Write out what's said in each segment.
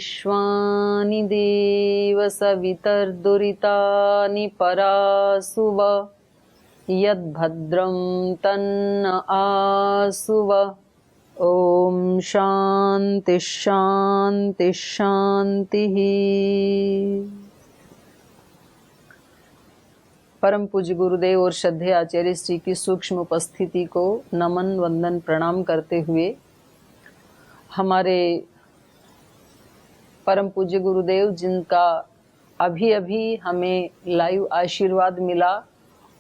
विश्वानि देव सवितर्दुरितानि परासुव यद्भद्रं तन्न आसुव। ओम शांति शांति शांति। परम पूज्य गुरुदेव और श्रद्धेय आचार्य श्री की सूक्ष्म उपस्थिति को नमन वंदन प्रणाम करते हुए हमारे परम पूज्य गुरुदेव जिनका अभी अभी हमें लाइव आशीर्वाद मिला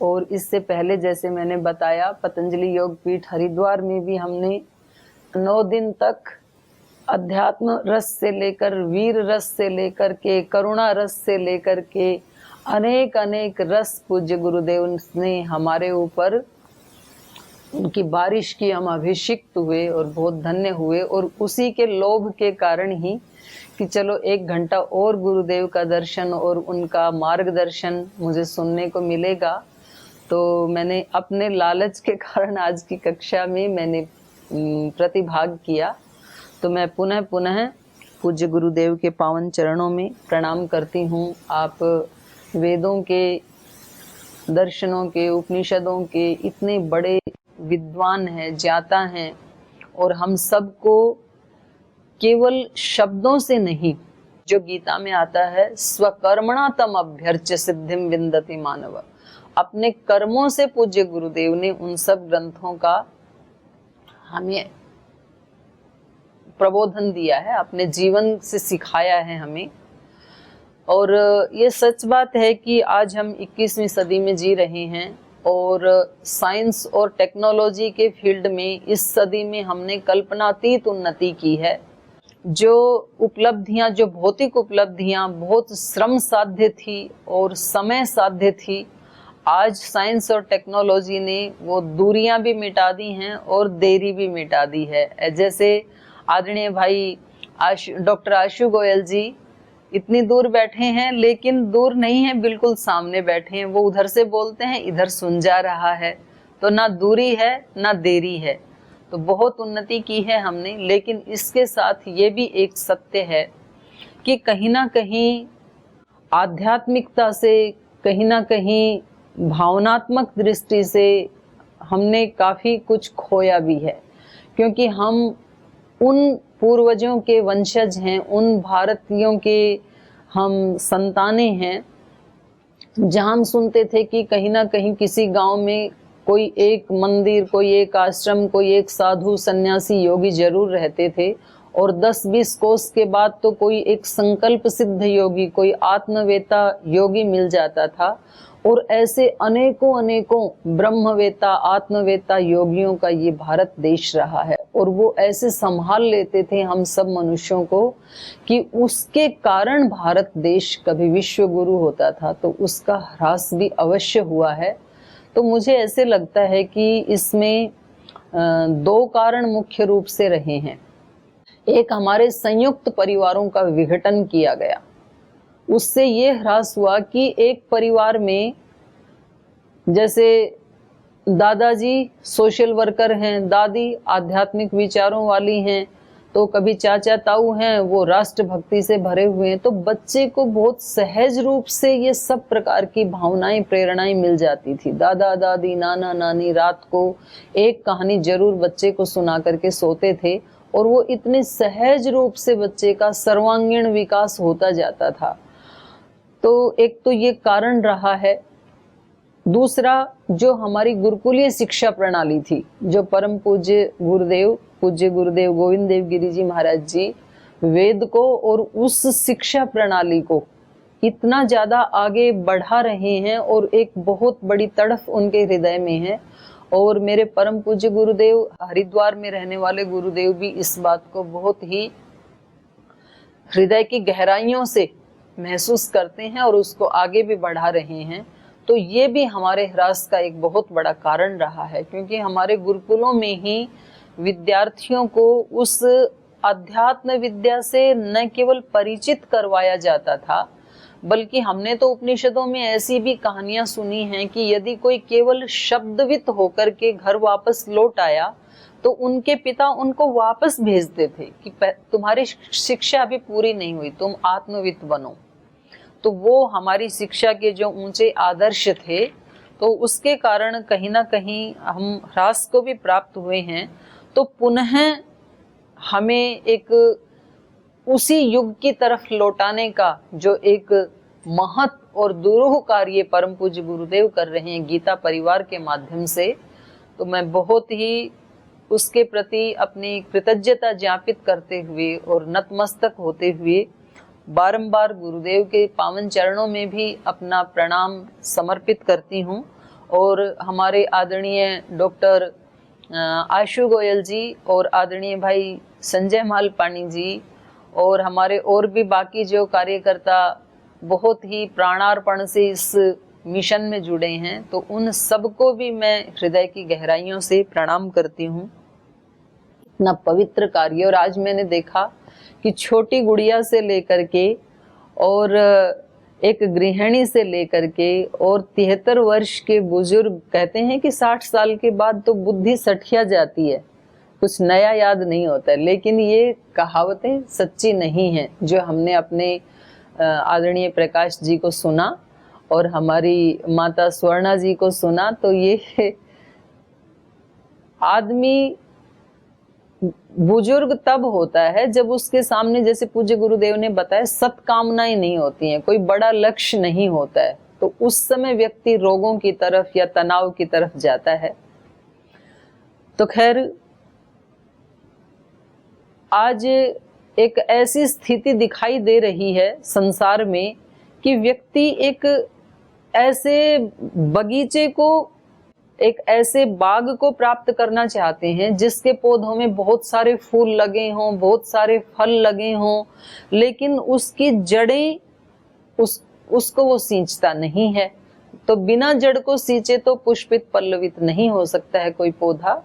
और इससे पहले जैसे मैंने बताया पतंजलि योग पीठ हरिद्वार में भी हमने 9 दिन तक अध्यात्म रस से लेकर वीर रस से लेकर के करुणा रस से लेकर के अनेक अनेक रस पूज्य गुरुदेव ने हमारे ऊपर उनकी बारिश की, हम अभिषिक्त हुए और बहुत धन्य हुए। और उसी के लोभ के कारण ही कि चलो 1 घंटा और गुरुदेव का दर्शन और उनका मार्गदर्शन मुझे सुनने को मिलेगा, तो मैंने अपने लालच के कारण आज की कक्षा में मैंने प्रतिभाग किया। तो मैं पुनः पूज्य गुरुदेव के पावन चरणों में प्रणाम करती हूँ। आप वेदों के, दर्शनों के, उपनिषदों के इतने बड़े विद्वान हैं, ज्ञाता हैं, और हम सबको केवल शब्दों से नहीं, जो गीता में आता है स्वकर्मणा तम अभ्यर्च्य सिद्धिम विन्दति मानव, अपने कर्मों से पूज्य गुरुदेव ने उन सब ग्रंथों का हमें प्रबोधन दिया है, अपने जीवन से सिखाया है हमें। और ये सच बात है कि आज हम 21वीं सदी में जी रहे हैं और साइंस और टेक्नोलॉजी के फील्ड में इस सदी में हमने कल्पनातीत उन्नति की है। जो उपलब्धियां, जो भौतिक उपलब्धियां बहुत श्रम साध्य थी और समय साध्य थी, आज साइंस और टेक्नोलॉजी ने वो दूरियां भी मिटा दी हैं और देरी भी मिटा दी है। जैसे आदरणीय भाई डॉक्टर आशु गोयल जी इतनी दूर बैठे हैं, लेकिन दूर नहीं है, बिल्कुल सामने बैठे हैं। वो उधर से बोलते हैं, इधर सुन जा रहा है, तो ना दूरी है ना देरी है। तो बहुत उन्नति की है हमने, लेकिन इसके साथ ये भी एक सत्य है कि कहीं ना कहीं आध्यात्मिकता से, कहीं ना कहीं भावनात्मक दृष्टि से हमने काफ़ी कुछ खोया भी है, क्योंकि हम उन पूर्वजों के वंशज हैं, उन भारतीयों के हम संतानें हैं, जहाँ हम सुनते थे कि कहीं ना कहीं किसी गांव में कोई एक मंदिर, कोई एक आश्रम, कोई एक साधु सन्यासी योगी जरूर रहते थे, और 10-20 कोस के बाद तो कोई एक संकल्प सिद्ध योगी, कोई आत्मवेता योगी मिल जाता था। और ऐसे अनेकों ब्रह्मवेता, आत्मवेता योगियों का ये भारत देश रहा है, और वो ऐसे संभाल लेते थे हम सब मनुष्यों को कि उसके कारण भारत देश कभी विश्व गुरु होता था, तो उसका ह्रास भी अवश्य हुआ है। तो मुझे ऐसे लगता है कि इसमें 2 कारण मुख्य रूप से रहे हैं। एक, हमारे संयुक्त परिवारों का विघटन किया गया, उससे ये ह्रास हुआ कि एक परिवार में जैसे दादाजी सोशल वर्कर हैं, दादी आध्यात्मिक विचारों वाली हैं, तो कभी चाचा ताऊ हैं वो राष्ट्रभक्ति से भरे हुए हैं, तो बच्चे को बहुत सहज रूप से ये सब प्रकार की भावनाएं, प्रेरणाएं मिल जाती थी। दादा दादी, नाना नानी रात को एक कहानी जरूर बच्चे को सुना करके सोते थे, और वो इतने सहज रूप से बच्चे का सर्वांगीण विकास होता जाता था। तो एक तो ये कारण रहा है। दूसरा, जो हमारी गुरुकुलीय शिक्षा प्रणाली थी, जो परम पूज्य गुरुदेव गोविंद देव गिरी जी महाराज जी वेद को और उस शिक्षा प्रणाली को इतना ज्यादा आगे बढ़ा रहे हैं, और एक बहुत बड़ी तड़फ उनके हृदय में है। और मेरे परम पूज्य गुरुदेव, हरिद्वार में रहने वाले गुरुदेव भी इस बात को बहुत ही हृदय की गहराइयों से महसूस करते हैं और उसको आगे भी बढ़ा रहे हैं। तो ये भी हमारे ह्रास का एक बहुत बड़ा कारण रहा है, क्योंकि हमारे गुरुकुलों में ही विद्यार्थियों को उस अध्यात्म विद्या से न केवल परिचित करवाया जाता था, बल्कि हमने तो उपनिषदों में ऐसी भी कहानियां सुनी हैं कि यदि कोई केवल शब्दवित होकर के घर वापस लौट आया तो उनके पिता उनको वापस भेजते थे कि तुम्हारी शिक्षा अभी पूरी नहीं हुई, तुम आत्मवित्त बनो। तो वो हमारी शिक्षा के जो ऊंचे आदर्श थे, तो उसके कारण कहीं ना कहीं हम ह्रास को भी प्राप्त हुए हैं। तो पुनः हमें एक उसी युग की तरफ लौटाने का जो एक महत् और दुरूह कार्य परम पूज्य गुरुदेव कर रहे हैं गीता परिवार के माध्यम से, तो मैं बहुत ही उसके प्रति अपनी कृतज्ञता ज्ञापित करते हुए और नतमस्तक होते हुए बारंबार गुरुदेव के पावन चरणों में भी अपना प्रणाम समर्पित करती हूँ। और हमारे आदरणीय डॉक्टर आशु गोयल जी और आदरणीय भाई संजय मालपानी जी और हमारे और भी बाकी जो कार्यकर्ता बहुत ही प्राणार्पण से इस मिशन में जुड़े हैं, तो उन सबको भी मैं हृदय की गहराइयों से प्रणाम करती हूँ। इतना पवित्र कार्य। और आज मैंने देखा कि छोटी गुड़िया से लेकर के और एक गृहिणी से लेकर के और 73 वर्ष के बुजुर्ग, कहते हैं कि 60 साल के बाद तो बुद्धि सठिया जाती है, कुछ नया याद नहीं होता है। लेकिन ये कहावतें सच्ची नहीं हैं। जो हमने अपने आदरणीय प्रकाश जी को सुना और हमारी माता स्वर्णा जी को सुना, तो ये आदमी बुजुर्ग तब होता है जब उसके सामने, जैसे पूज्य गुरुदेव ने बताया, सत्कामनाएं नहीं होती हैं, कोई बड़ा लक्ष्य नहीं होता है। तो उस समय व्यक्ति रोगों की तरफ या तनाव की तरफ जाता है। तो खैर, आज एक ऐसी स्थिति दिखाई दे रही है संसार में कि व्यक्ति एक ऐसे बगीचे को, एक ऐसे बाग को प्राप्त करना चाहते हैं जिसके पौधों में बहुत सारे फूल लगे हों, बहुत सारे फल लगे हों, लेकिन उसकी जड़ें उसको वो सींचता नहीं है। तो बिना जड़ को सींचे तो पुष्पित पल्लवित नहीं हो सकता है कोई पौधा।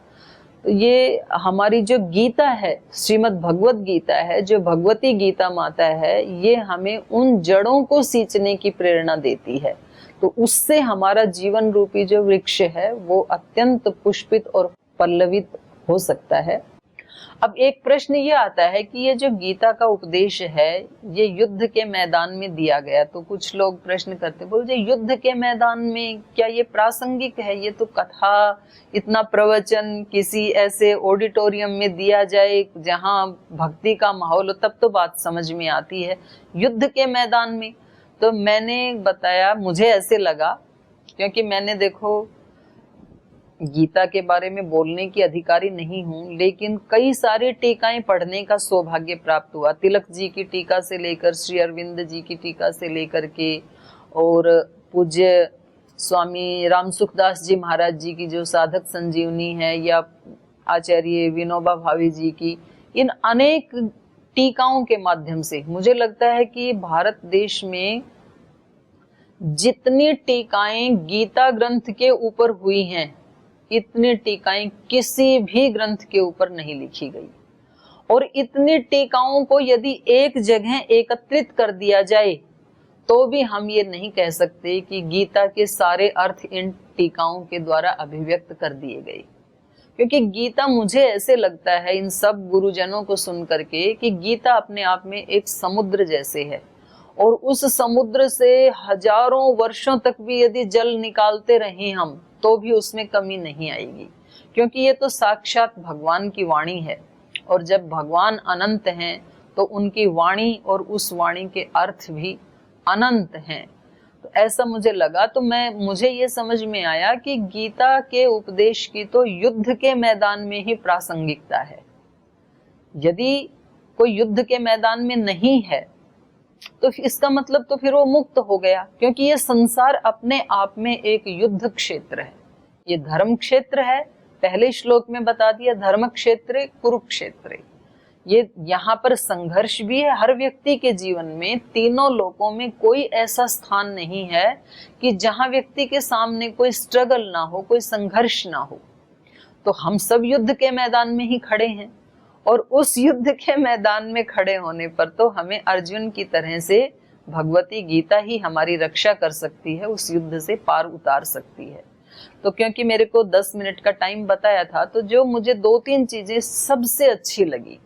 तो ये हमारी जो गीता है, श्रीमद् भगवत गीता है, जो भगवती गीता माता है, ये हमें उन जड़ों को सींचने की प्रेरणा देती है। तो उससे हमारा जीवन रूपी जो वृक्ष है वो अत्यंत पुष्पित और पल्लवित हो सकता है। अब एक प्रश्न ये आता है कि ये जो गीता का उपदेश है ये युद्ध के मैदान में दिया गया। तो कुछ लोग प्रश्न करते, बोलते युद्ध के मैदान में क्या ये प्रासंगिक है? ये तो कथा, इतना प्रवचन किसी ऐसे ऑडिटोरियम में दिया जाए जहाँ भक्ति का माहौल हो, तब तो बात समझ में आती है। युद्ध के मैदान में, तो मैंने बताया, मुझे ऐसे लगा, क्योंकि मैंने देखो गीता के बारे में बोलने की अधिकारी नहीं हूँ, लेकिन कई सारी टीकाएं पढ़ने का सौभाग्य प्राप्त हुआ। तिलक जी की टीका से लेकर श्री अरविंद जी की टीका से लेकर के, और पूज्य स्वामी राम सुखदास जी महाराज जी की जो साधक संजीवनी है, या आचार्य विनोबा भावे जी की, इन अनेक टीकाओं के माध्यम से मुझे लगता है कि भारत देश में जितनी टीकाएं गीता ग्रंथ के ऊपर हुई हैं, इतनी टीकाएं किसी भी ग्रंथ के ऊपर नहीं लिखी गई। और इतनी टीकाओं को यदि एक जगह एकत्रित कर दिया जाए तो भी हम ये नहीं कह सकते कि गीता के सारे अर्थ इन टीकाओं के द्वारा अभिव्यक्त कर दिए गए। क्योंकि गीता, मुझे ऐसे लगता है इन सब गुरुजनों को सुन करके, कि गीता अपने आप में एक समुद्र जैसे है, और उस समुद्र से हजारों वर्षों तक भी यदि जल निकालते रहें हम, तो भी उसमें कमी नहीं आएगी। क्योंकि ये तो साक्षात भगवान की वाणी है, और जब भगवान अनंत हैं तो उनकी वाणी और उस वाणी के अर्थ भी अनंत हैं। तो ऐसा मुझे लगा। तो मुझे ये समझ में आया कि गीता के उपदेश की तो युद्ध के मैदान में ही प्रासंगिकता है। यदि कोई युद्ध के मैदान में नहीं है तो इसका मतलब तो फिर वो मुक्त हो गया, क्योंकि ये संसार अपने आप में एक युद्ध क्षेत्र है। ये धर्म क्षेत्र है, पहले श्लोक में बता दिया, धर्म क्षेत्र कुरुक्षेत्र। ये यहाँ पर संघर्ष भी है। हर व्यक्ति के जीवन में, तीनों लोकों में कोई ऐसा स्थान नहीं है कि जहाँ व्यक्ति के सामने कोई स्ट्रगल ना हो, कोई संघर्ष ना हो। तो हम सब युद्ध के मैदान में ही खड़े हैं, और उस युद्ध के मैदान में खड़े होने पर तो हमें अर्जुन की तरह से भगवती गीता ही हमारी रक्षा कर सकती है, उस युद्ध से पार उतार सकती है। तो क्योंकि मेरे को 10 मिनट का टाइम बताया था, तो जो मुझे 2-3 चीजें सबसे अच्छी लगी,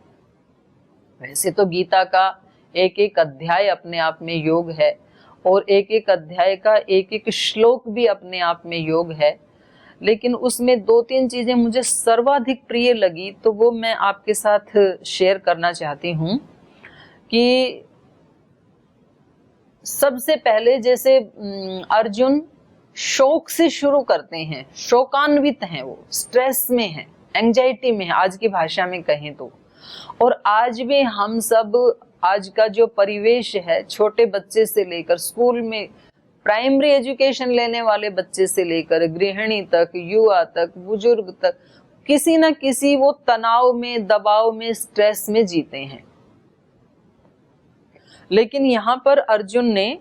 वैसे तो गीता का एक एक अध्याय अपने आप में योग है और एक एक अध्याय का एक एक श्लोक भी अपने आप में योग है, लेकिन उसमें 2-3 चीजें मुझे सर्वाधिक प्रिय लगी, तो वो मैं आपके साथ शेयर करना चाहती हूँ। कि सबसे पहले जैसे अर्जुन शोक से शुरू करते हैं, शोकान्वित हैं, वो स्ट्रेस में हैं, एंजाइटी में है आज की भाषा में कहें तो। और आज भी हम सब, आज का जो परिवेश है, छोटे बच्चे से लेकर स्कूल में प्राइमरी एजुकेशन लेने वाले बच्चे से लेकर गृहिणी तक, युवा तक, बुजुर्ग तक, किसी न किसी वो तनाव में, दबाव में, स्ट्रेस में जीते हैं। लेकिन यहाँ पर अर्जुन ने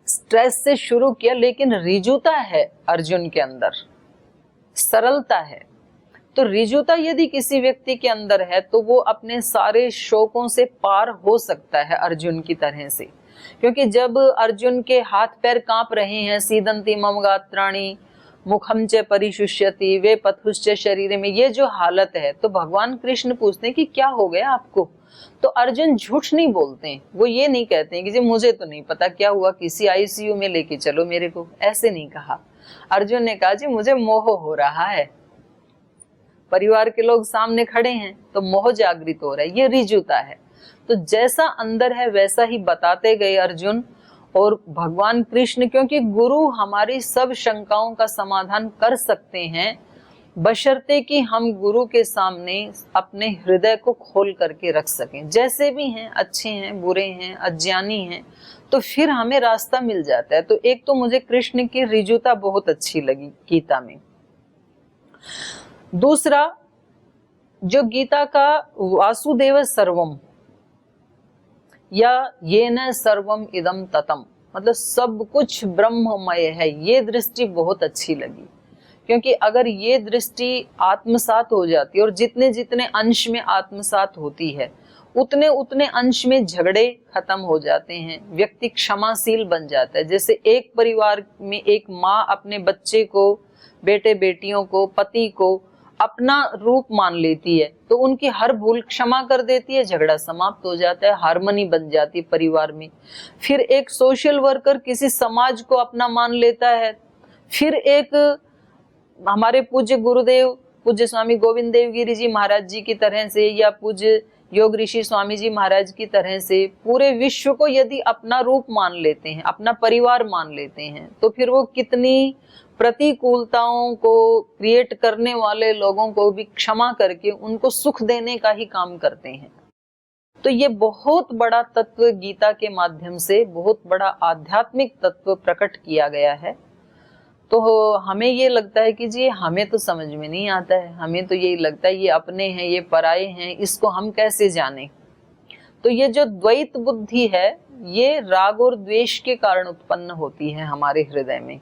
स्ट्रेस से शुरू किया, लेकिन रिजुता है अर्जुन के अंदर, सरलता है। तो रिजुता यदि किसी व्यक्ति के अंदर है तो वो अपने सारे शोकों से पार हो सकता है अर्जुन की तरह से। क्योंकि जब अर्जुन के हाथ पैर कांप रहे हैं, सीदंती मम गात्राणि मुखम च परिशुष्यति वे पथुश्च शरीर में, ये जो हालत है, तो भगवान कृष्ण पूछते हैं कि क्या हो गया आपको। तो अर्जुन झूठ नहीं बोलते हैं, वो ये नहीं कहते हैं कि जी मुझे तो नहीं पता क्या हुआ, किसी आईसीयू में लेके चलो मेरे को, ऐसे नहीं कहा। अर्जुन ने कहा जी मुझे मोह हो रहा है, परिवार के लोग सामने खड़े हैं तो मोह जागृत हो रहा है, ये रिजुता है। तो जैसा अंदर है वैसा ही बताते गए अर्जुन। और भगवान कृष्ण, क्योंकि गुरु हमारी सब शंकाओं का समाधान कर सकते हैं, बशर्ते कि हम गुरु के सामने अपने हृदय को खोल करके रख सकें। जैसे भी हैं, अच्छे हैं, बुरे हैं, अज्ञानी हैं, तो फिर हमें रास्ता मिल जाता है। तो एक तो मुझे कृष्ण की रिजुता बहुत अच्छी लगी गीता में। दूसरा, जो गीता का वासुदेव सर्वम या ये न सर्वम इदम ततम, मतलब सब कुछ ब्रह्ममय है, ये दृष्टि बहुत अच्छी लगी। क्योंकि अगर ये दृष्टि आत्मसात हो जाती है, और जितने जितने अंश में आत्मसात होती है उतने उतने अंश में झगड़े खत्म हो जाते हैं, व्यक्ति क्षमाशील बन जाता है। जैसे एक परिवार में एक माँ अपने बच्चे को, बेटे बेटियों को, पति को अपना रूप मान लेती है, तो उनकी हर भूल क्षमा कर देती है, झगड़ा समाप्त हो जाता है, हार्मनी बन जाती है परिवार में। फिर एक सोशल वर्कर किसी समाज को अपना मान लेता है, फिर एक हमारे पूज्य गुरुदेव पूज्य स्वामी गोविंद देव गिरी जी महाराज जी की तरह से, या पूज्य योग ऋषि स्वामी जी महाराज की तरह से पूरे विश्व को यदि अपना रूप मान लेते हैं, अपना परिवार मान लेते हैं, तो फिर वो कितनी प्रतिकूलताओं को क्रिएट करने वाले लोगों को भी क्षमा करके उनको सुख देने का ही काम करते हैं। तो ये बहुत बड़ा तत्व गीता के माध्यम से, बहुत बड़ा आध्यात्मिक तत्व प्रकट किया गया है। तो हमें ये लगता है कि जी हमें तो समझ में नहीं आता है, हमें तो यही लगता है ये अपने हैं, ये पराये हैं, इसको हम कैसे जाने। तो ये जो द्वैत बुद्धि है, ये राग और द्वेष के कारण उत्पन्न होती है हमारे हृदय में।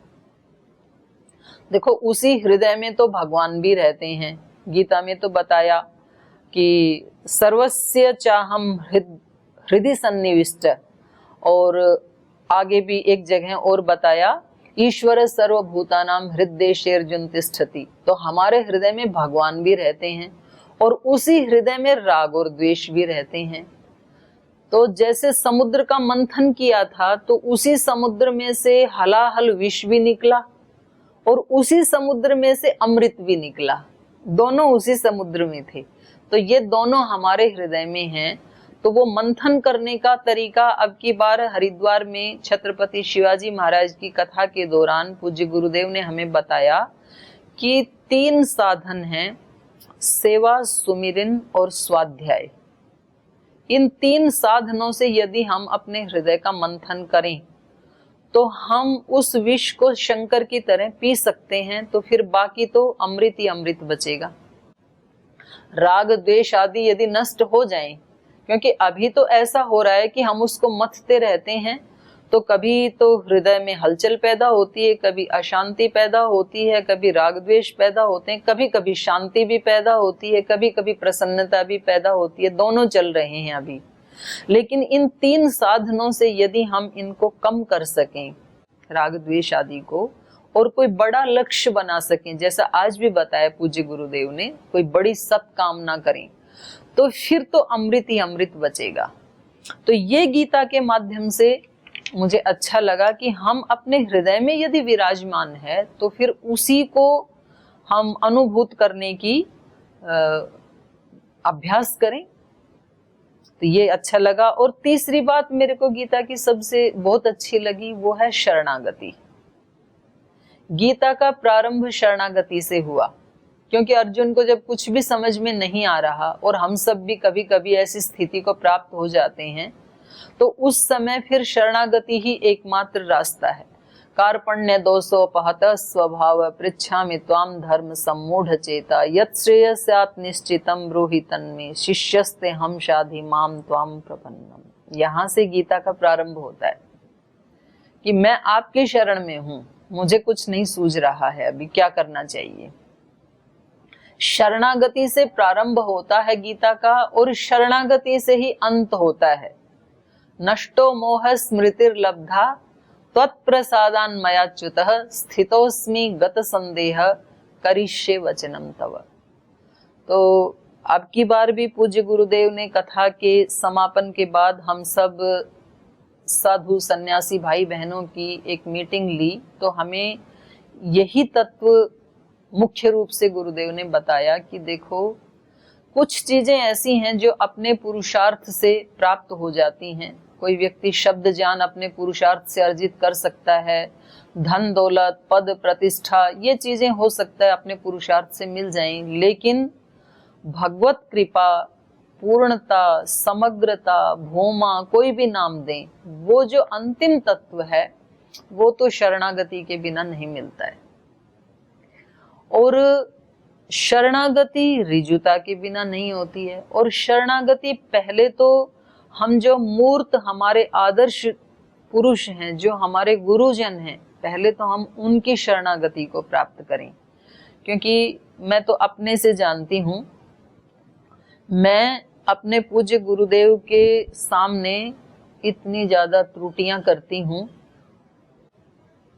देखो, उसी हृदय में तो भगवान भी रहते हैं। गीता में तो बताया कि सर्वस्य चाहम हृदय सन्निविष्ट, और आगे भी एक जगह और बताया ईश्वर सर्वभूतानां हृदयेर्जुन तिष्ठति। तो हमारे हृदय में भगवान भी रहते हैं और उसी हृदय में राग और द्वेष भी रहते हैं। तो जैसे समुद्र का मंथन किया था, तो उसी समुद्र में से हलाहल विष भी निकला और उसी समुद्र में से अमृत भी निकला, दोनों उसी समुद्र में थे। तो ये दोनों हमारे हृदय में हैं। तो वो मंथन करने का तरीका अब की बार हरिद्वार में छत्रपति शिवाजी महाराज की कथा के दौरान पूज्य गुरुदेव ने हमें बताया कि 3 साधन हैं, सेवा, सुमिरन और स्वाध्याय। इन 3 साधनों से यदि हम अपने हृदय का मंथन करें तो हम उस विष को शंकर की तरह पी सकते हैं। तो फिर बाकी तो अमृत ही अमृत बचेगा। राग द्वेष आदि यदि नष्ट हो जाएं, क्योंकि अभी तो ऐसा हो रहा है कि हम उसको मथते रहते हैं, तो कभी तो हृदय में हलचल पैदा होती है, कभी अशांति पैदा होती है, कभी राग द्वेष पैदा होते हैं, कभी कभी शांति भी पैदा होती है, कभी कभी प्रसन्नता भी पैदा होती है, दोनों चल रहे हैं अभी। लेकिन इन 3 साधनों से यदि हम इनको कम कर सकें, राग द्वेष आदि को, और कोई बड़ा लक्ष्य बना सकें, जैसा आज भी बताया पूज्य गुरुदेव ने, कोई बड़ी सत्कामना करें, तो फिर तो अमृत ही अमृत बचेगा। तो ये गीता के माध्यम से मुझे अच्छा लगा कि हम अपने हृदय में यदि विराजमान है तो फिर उसी को हम अनुभूत करने की अभ्यास करें। तो ये अच्छा लगा। और तीसरी बात मेरे को गीता की सबसे बहुत अच्छी लगी, वो है शरणागति। गीता का प्रारंभ शरणागति से हुआ, क्योंकि अर्जुन को जब कुछ भी समझ में नहीं आ रहा, और हम सब भी कभी कभी ऐसी स्थिति को प्राप्त हो जाते हैं, तो उस समय फिर शरणागति ही एकमात्र रास्ता है। कार्पण्य दोषोपहत स्वभाव पृच्छामि त्वाम धर्म सम्मूढ़ चेता यत् श्रेयस्यात् निश्चितम ब्रूहि तन्मे शिष्यस्ते हम शाधि माम त्वाम प्रपन्नम। यहाँ से गीता का प्रारंभ होता है कि मैं आपके शरण में हूँ, मुझे कुछ नहीं सूझ रहा है, अभी क्या करना चाहिए। शरणागति से प्रारंभ होता है गीता का, और शरणागति से ही अंत होता है। नष्टो मोह स्मृतिर्लब्धा त्वत्प्रसादान् मयाच्युतः स्थितोस्मि गत संदेह करिष्ये वचनम तव। तो अब की बार भी पूज्य गुरुदेव ने कथा के समापन के बाद हम सब साधु सन्यासी भाई बहनों की एक मीटिंग ली, तो हमें यही तत्व मुख्य रूप से गुरुदेव ने बताया कि देखो, कुछ चीजें ऐसी हैं जो अपने पुरुषार्थ से प्राप्त हो जाती हैं। कोई व्यक्ति शब्द ज्ञान अपने पुरुषार्थ से अर्जित कर सकता है, धन दौलत पद प्रतिष्ठा ये चीजें हो सकता है अपने पुरुषार्थ से मिल जाएं, लेकिन भगवत कृपा, पूर्णता, समग्रता, भौमा, कोई भी नाम दें, वो जो अंतिम तत्व है वो तो शरणागति के बिना नहीं मिलता है। और शरणागति ऋजुता के बिना नहीं होती है। और शरणागति पहले तो हम जो मूर्त हमारे आदर्श पुरुष हैं, जो हमारे गुरुजन हैं, पहले तो हम उनकी शरणागति को प्राप्त करें। क्योंकि मैं तो अपने से जानती हूँ, मैं अपने पूज्य गुरुदेव के सामने इतनी ज्यादा त्रुटियां करती हूँ,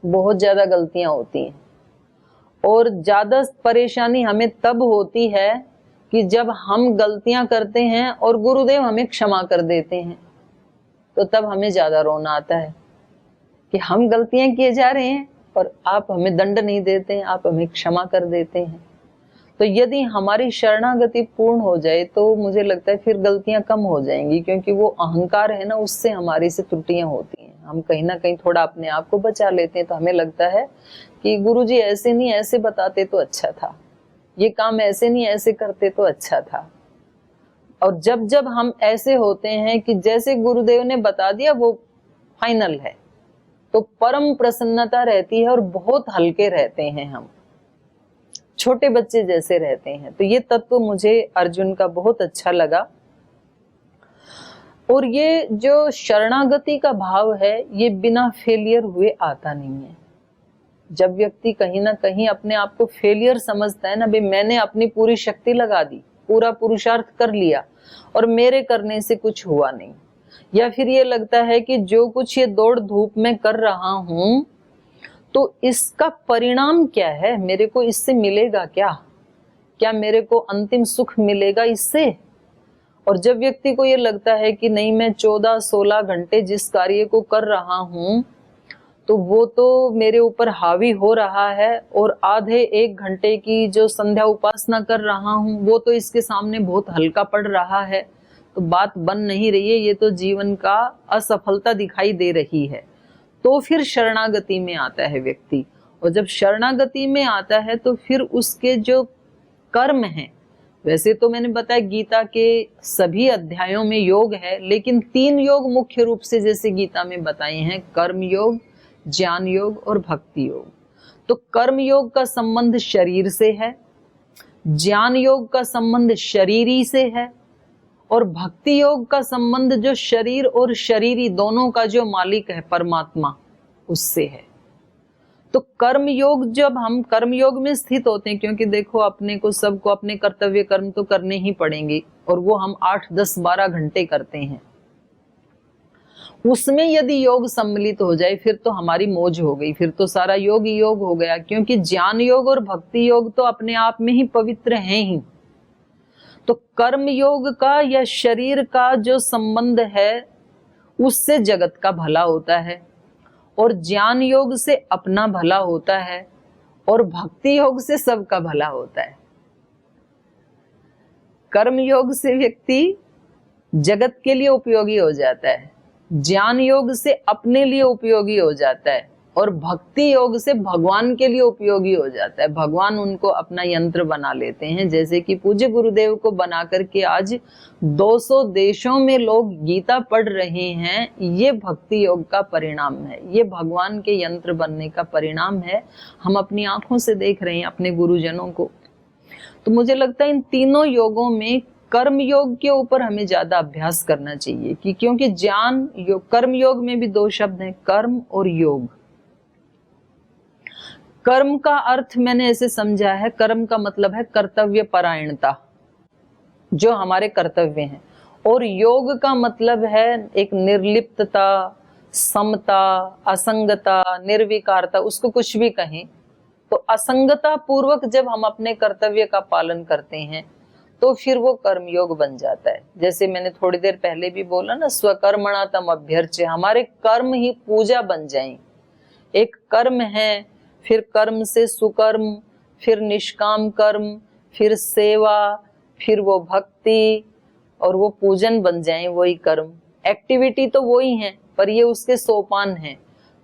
बहुत ज्यादा गलतियां होती हैं। और ज्यादा परेशानी हमें तब होती है कि जब हम गलतियां करते हैं और गुरुदेव हमें क्षमा कर देते हैं, तो तब हमें ज्यादा रोना आता है कि हम गलतियां किए जा रहे हैं और आप हमें दंड नहीं देते हैं, आप हमें क्षमा कर देते हैं। तो यदि हमारी शरणागति पूर्ण हो जाए तो मुझे लगता है फिर गलतियां कम हो जाएंगी, क्योंकि वो अहंकार है ना, उससे हमारी से त्रुटियां होती हैं। हम कहीं ना कहीं थोड़ा अपने आप को बचा लेते हैं, तो हमें लगता है कि गुरुजी ऐसे नहीं ऐसे बताते तो अच्छा था, ये काम ऐसे नहीं ऐसे करते तो अच्छा था। और जब जब हम ऐसे होते हैं कि जैसे गुरुदेव ने बता दिया वो फाइनल है, तो परम प्रसन्नता रहती है और बहुत हल्के रहते हैं, हम छोटे बच्चे जैसे रहते हैं। तो ये तत्व मुझे अर्जुन का बहुत अच्छा लगा। और ये जो शरणागति का भाव है, ये बिना फेलियर हुए आता नहीं है। जब व्यक्ति कहीं ना कहीं अपने आप को फेलियर समझता है ना, भाई मैंने अपनी पूरी शक्ति लगा दी, पूरा पुरुषार्थ कर लिया और मेरे करने से कुछ हुआ नहीं, या फिर ये लगता है कि जो कुछ ये दौड़ धूप में कर रहा हूं तो इसका परिणाम क्या है, मेरे को इससे मिलेगा क्या, क्या मेरे को अंतिम सुख मिलेगा इससे। और जब व्यक्ति को ये लगता है कि नहीं, मैं 14-16 घंटे जिस कार्य को कर रहा हूं तो वो तो मेरे ऊपर हावी हो रहा है, और आधे 1 घंटे की जो संध्या उपासना कर रहा हूँ वो तो इसके सामने बहुत हल्का पड़ रहा है, तो बात बन नहीं रही है, ये तो जीवन का असफलता दिखाई दे रही है। तो फिर शरणागति में आता है व्यक्ति, और जब शरणागति में आता है तो फिर उसके जो कर्म हैं, वैसे तो मैंने बताया गीता के सभी अध्यायों में योग है, लेकिन 3 योग मुख्य रूप से जैसे गीता में बताए हैं, कर्म योग, ज्ञान योग और भक्ति योग। तो कर्म योग का संबंध शरीर से है, ज्ञान योग का संबंध शरीरी से है, और भक्ति योग का संबंध जो शरीर और शरीरी दोनों का जो मालिक है परमात्मा, उससे है। तो कर्म योग, जब हम कर्म योग में स्थित होते हैं, क्योंकि देखो अपने को सबको अपने कर्तव्य कर्म तो करने ही पड़ेंगे, और वो हम 8, 10, 12 घंटे करते हैं। उसमें यदि योग सम्मिलित हो जाए फिर तो हमारी मौज हो गई, फिर तो सारा योग ही योग हो गया, क्योंकि ज्ञान योग और भक्ति योग तो अपने आप में ही पवित्र हैं ही। तो कर्म योग का या शरीर का जो संबंध है उससे जगत का भला होता है, और ज्ञान योग से अपना भला होता है, और भक्ति योग से सबका भला होता है। कर्म योग से व्यक्ति जगत के लिए उपयोगी हो जाता है, ज्ञान योग से अपने लिए उपयोगी हो जाता है, और भक्ति योग से भगवान के लिए उपयोगी हो जाता है। भगवान उनको अपना यंत्र बना लेते हैं, जैसे कि पूज्य गुरुदेव को बना करके आज 200 देशों में लोग गीता पढ़ रहे हैं। ये भक्ति योग का परिणाम है, ये भगवान के यंत्र बनने का परिणाम है। हम अपनी आंखों से देख रहे हैं अपने गुरुजनों को। तो मुझे लगता है इन तीनों योगों में कर्म योग के ऊपर हमें ज्यादा अभ्यास करना चाहिए, कि क्योंकि ज्ञान योग, कर्म योग में भी 2 शब्द हैं, कर्म और योग। कर्म का अर्थ मैंने ऐसे समझा है, कर्म का मतलब है कर्तव्य परायणता, जो हमारे कर्तव्य हैं, और योग का मतलब है एक निर्लिप्तता, समता, असंगता, निर्विकारता, उसको कुछ भी कहें। तो असंगता पूर्वक जब हम अपने कर्तव्य का पालन करते हैं तो फिर वो कर्मयोग बन जाता है। जैसे मैंने थोड़ी देर पहले भी बोला ना, स्वकर्मणा तम अभ्यर्च्य, हमारे कर्म ही पूजा बन जाएं। एक कर्म है, फिर कर्म से सुकर्म, फिर निष्काम कर्म, फिर सेवा, फिर वो भक्ति, और वो पूजन बन जाएं वही कर्म। एक्टिविटी तो वही है, पर ये उसके सोपान हैं,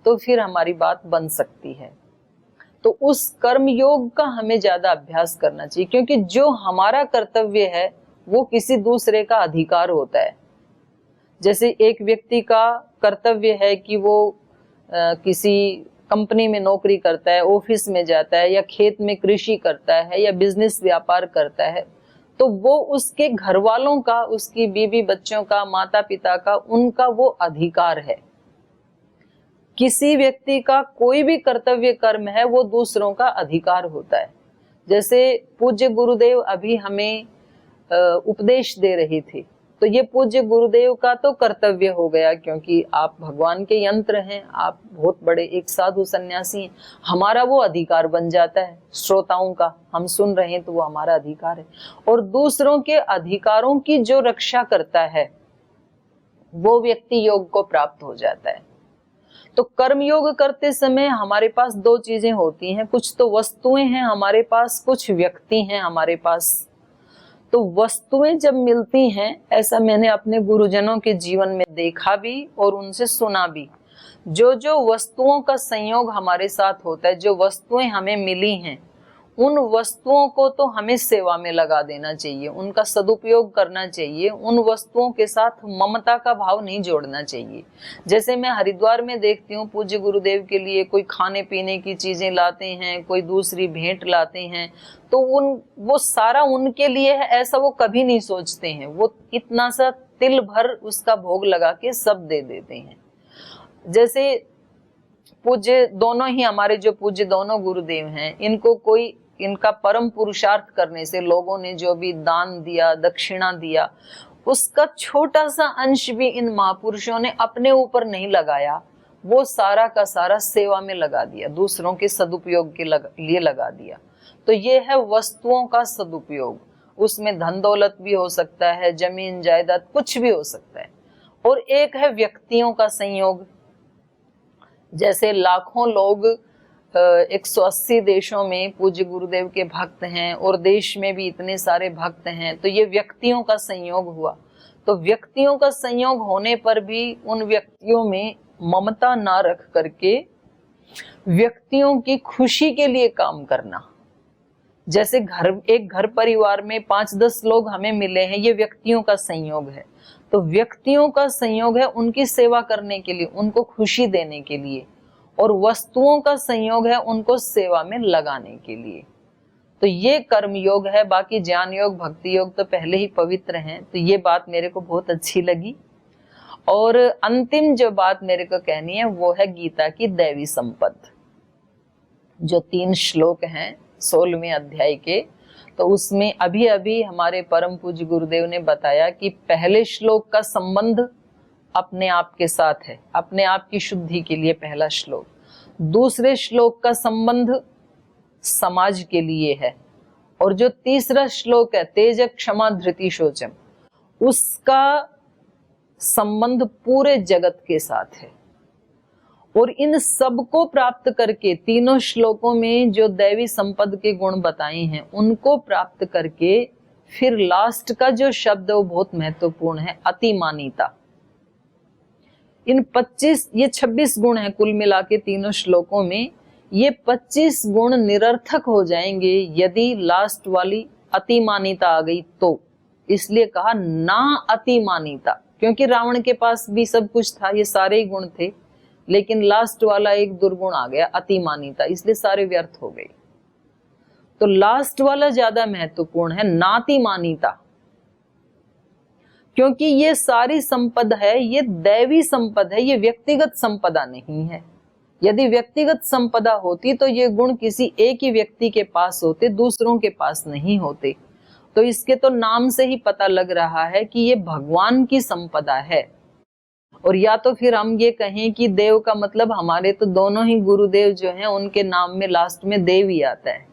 तो फिर हमारी बात बन सकती है। तो उस कर्म योग का हमें ज्यादा अभ्यास करना चाहिए, क्योंकि जो हमारा कर्तव्य है वो किसी दूसरे का अधिकार होता है। जैसे एक व्यक्ति का कर्तव्य है कि वो किसी कंपनी में नौकरी करता है, ऑफिस में जाता है, या खेत में कृषि करता है, या बिजनेस व्यापार करता है, तो वो उसके घर वालों का, उसकी बीवी बच्चों का, माता पिता का, उनका वो अधिकार है। किसी व्यक्ति का कोई भी कर्तव्य कर्म है वो दूसरों का अधिकार होता है। जैसे पूज्य गुरुदेव अभी हमें उपदेश दे रहे थे, तो ये पूज्य गुरुदेव का तो कर्तव्य हो गया, क्योंकि आप भगवान के यंत्र हैं, आप बहुत बड़े एक साधु सन्यासी हैं। हमारा वो अधिकार बन जाता है, श्रोताओं का, हम सुन रहे हैं तो वो हमारा अधिकार है। और दूसरों के अधिकारों की जो रक्षा करता है वो व्यक्ति योग को प्राप्त हो जाता है। तो कर्म योग करते समय हमारे पास 2 चीजें होती हैं, कुछ तो वस्तुएं हैं हमारे पास, कुछ व्यक्ति हैं हमारे पास। तो वस्तुएं जब मिलती हैं, ऐसा मैंने अपने गुरुजनों के जीवन में देखा भी और उनसे सुना भी। जो जो वस्तुओं का संयोग हमारे साथ होता है, जो वस्तुएं हमें मिली हैं, उन वस्तुओं को तो हमें सेवा में लगा देना चाहिए, उनका सदुपयोग करना चाहिए। उन वस्तुओं के साथ ममता का भाव नहीं जोड़ना चाहिए। जैसे मैं हरिद्वार में देखती हूँ, पूज्य गुरुदेव के लिए कोई खाने पीने की चीजें लाते हैं, कोई दूसरी भेंट लाते हैं, तो वो सारा उनके लिए है ऐसा वो कभी नहीं सोचते हैं। वो इतना सा तिल भर उसका भोग लगा के सब दे देते हैं। जैसे पूज्य दोनों ही हमारे जो पूज्य दोनों गुरुदेव हैं, इनको कोई इनका परम पुरुषार्थ करने से लोगों ने जो भी दान दिया, दक्षिणा दिया, उसका छोटा सा अंश भी इन महापुरुषों ने अपने ऊपर नहीं लगाया, वो सारा का सारा सेवा में लगा दिया, दूसरों के सदुपयोग के लिए लगा दिया। तो ये है वस्तुओं का सदुपयोग। उसमें धन दौलत भी हो सकता है, जमीन जायदाद कुछ भी हो सकता है। और एक है व्यक्तियों का संयोग। जैसे लाखों लोग 180 देशों में पूज्य गुरुदेव के भक्त हैं, और देश में भी इतने सारे भक्त हैं, तो ये व्यक्तियों का संयोग हुआ। तो व्यक्तियों का संयोग होने पर भी उन व्यक्तियों में ममता ना रख करके व्यक्तियों की खुशी के लिए काम करना। जैसे एक घर परिवार में 5-10 लोग हमें मिले हैं, ये व्यक्तियों का संयोग है। तो व्यक्तियों का संयोग है उनकी सेवा करने के लिए, उनको खुशी देने के लिए, और वस्तुओं का संयोग है उनको सेवा में लगाने के लिए। तो ये कर्म योग है। बाकी ज्ञान योग, भक्ति योग तो पहले ही पवित्र हैं। तो ये बात मेरे को बहुत अच्छी लगी। और अंतिम जो बात मेरे को कहनी है वो है गीता की दैवी संपद, जो 3 श्लोक हैं 16वें अध्याय के। तो उसमें अभी अभी हमारे परम पूज्य गुरुदेव ने बताया कि पहले श्लोक का संबंध अपने आप के साथ है, अपने आप की शुद्धि के लिए पहला श्लोक। दूसरे श्लोक का संबंध समाज के लिए है, और जो तीसरा श्लोक है तेज क्षमा धृति शौचम, उसका संबंध पूरे जगत के साथ है। और इन सब को प्राप्त करके, तीनों श्लोकों में जो दैवी संपद के गुण बताए हैं उनको प्राप्त करके, फिर लास्ट का जो शब्द है वो बहुत महत्वपूर्ण है, अतिमानिता। इन 26 गुण हैं कुल मिला के तीनों श्लोकों में। ये 25 गुण निरर्थक हो जाएंगे यदि लास्ट वाली अतिमानिता आ गई तो। इसलिए कहा ना अतिमानिता, क्योंकि रावण के पास भी सब कुछ था, ये सारे ही गुण थे, लेकिन लास्ट वाला एक दुर्गुण आ गया, अतिमानिता, इसलिए सारे व्यर्थ हो गए। तो लास्ट वाला ज्यादा महत्वपूर्ण है, नातिमानिता, क्योंकि ये सारी संपदा है, ये दैवी संपदा है, ये व्यक्तिगत संपदा नहीं है। यदि व्यक्तिगत संपदा होती तो ये गुण किसी एक ही व्यक्ति के पास होते, दूसरों के पास नहीं होते। तो इसके तो नाम से ही पता लग रहा है कि ये भगवान की संपदा है। और या तो फिर हम ये कहें कि देव का मतलब हमारे तो दोनों ही गुरुदेव जो हैं उनके नाम में लास्ट में देव ही आता है।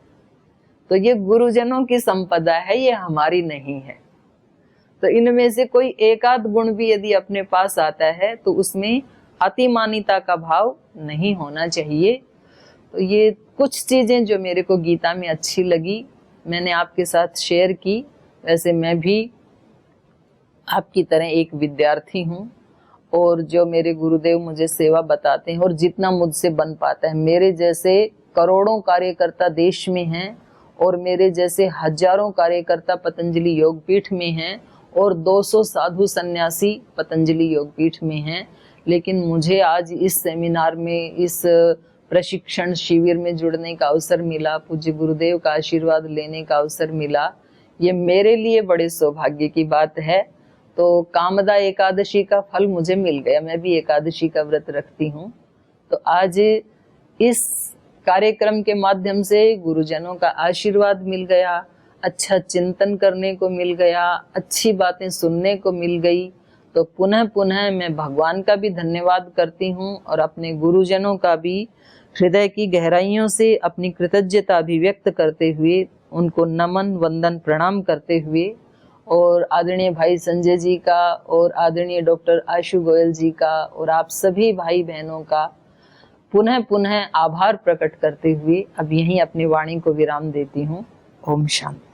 तो ये गुरुजनों की संपदा है, ये हमारी नहीं है। तो इनमें से कोई एक आध गुण भी यदि अपने पास आता है तो उसमें अतिमानिता का भाव नहीं होना चाहिए। तो ये कुछ चीजें जो मेरे को गीता में अच्छी लगी मैंने आपके साथ शेयर की। वैसे मैं भी आपकी तरह एक विद्यार्थी हूँ, और जो मेरे गुरुदेव मुझे सेवा बताते हैं और जितना मुझसे बन पाता है, मेरे जैसे करोड़ों कार्यकर्ता देश में हैं और मेरे जैसे हजारों कार्यकर्ता पतंजलि योगपीठ में हैं और 200 साधु सन्यासी पतंजलि योगपीठ में हैं। लेकिन मुझे आज इस सेमिनार में, इस प्रशिक्षण शिविर में जुड़ने का अवसर मिला, पूज्य गुरुदेव का आशीर्वाद लेने का अवसर मिला, ये मेरे लिए बड़े सौभाग्य की बात है। तो कामदा एकादशी का फल मुझे मिल गया, मैं भी एकादशी का व्रत रखती हूँ। तो आज इस कार्यक्रम के माध्यम से गुरुजनों का आशीर्वाद मिल गया, अच्छा चिंतन करने को मिल गया, अच्छी बातें सुनने को मिल गई। तो पुनः पुनः मैं भगवान का भी धन्यवाद करती हूँ और अपने गुरुजनों का भी हृदय की गहराइयों से अपनी कृतज्ञता अभिव्यक्त करते हुए, उनको नमन वंदन प्रणाम करते हुए, और आदरणीय भाई संजय जी का और आदरणीय डॉक्टर आशु गोयल जी का और आप सभी भाई बहनों का पुनः पुनः आभार प्रकट करते हुए अब यहीं अपनी वाणी को विराम देती हूँ। ओम शांति।